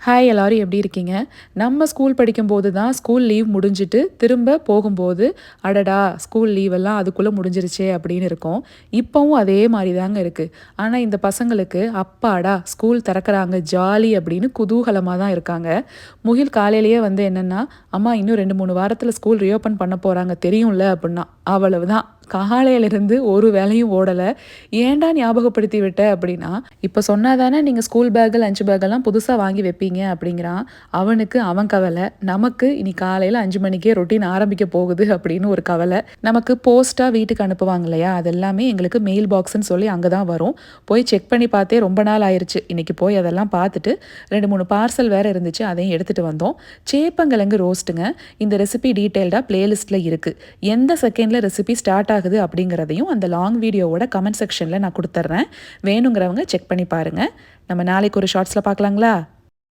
Hi எல்லாரும் எப்படி இருக்கீங்க? நம்ம ஸ்கூல் படிக்கும்போது தான் ஸ்கூல் லீவ் முடிஞ்சுட்டு திரும்ப போகும்போது, அடடா! ஸ்கூல் லீவ் எல்லாம் அதுக்குள்ள முடிஞ்சிருச்சே அப்படின்னு இருக்கும். இப்பவும் அதே மாரி தாங்க இருக்கு. ஆனா இந்த பசங்களுக்கு அப்பாடா! ஸ்கூல் திறக்கறாங்க ஜாலி அப்படின்னு குதூகலமா தான் இருக்காங்க. முகில் காலையிலேயே வந்து என்னன்னா, அம்மா இன்னும் 2, 3 வாரத்துல ஸ்கூல் ரீஓப்பன் பண்ண போறாங்க தெரியும்ல அப்படின்னா. அவ்வளவுதான். காலையிலிருந்து ஒரு வேலையும் ஓடல. ஏன்டா ஞாபகப்படுத்தி விட்ட அப்படின்னா, இப்ப சொன்னா தானே நீங்க ஸ்கூல் பேக், லஞ்ச் பேக் எல்லாம் புதுசா வாங்கி வைப்பீங்க அப்படிங்கிறான். அவனுக்கு அவன் கவல. நமக்கு இனி காலையில 5 மணிக்கே ரொட்டீன் ஆரம்பிக்க போகுது அப்படின்னு ஒரு கவல. நமக்கு போஸ்ட்டா வீட்டுக்கு அனுப்புவாங்க இல்லையா? அது எல்லாமே எங்களுக்கு மெயில் பாக்ஸ்ன்னு சொல்லி அங்க தான் வரும். போய் செக் பண்ணி பார்த்தே ரொம்ப நாள் ஆயிருச்சு. இன்னைக்கு போய் அதெல்லாம் பார்த்துட்டு 2, 3 பார்சல் வேற இருந்துச்சு. அதையும் எடுத்துட்டு வந்தோம். சேப்பங்கிழங்கு ரோஸ்ட்டுங்க. இந்த ரெசிபி டீட்டெயில்டா பிளேலிஸ்ட்ல இருக்கு. எந்த செகண்ட்ல ரெசிபி ஸ்டார்ட் ஆகுது அப்படிங்கிறதையும் அந்த லாங் வீடியோவோட கமெண்ட் செக்ஷன்ல நான் குடுத்துர்றேன். வேணுங்கிறவங்க செக் பண்ணி பாருங்க. நம்ம நாளைக்கு ஒரு ஷார்ட்ஸ்ல பார்க்கலாங்களா?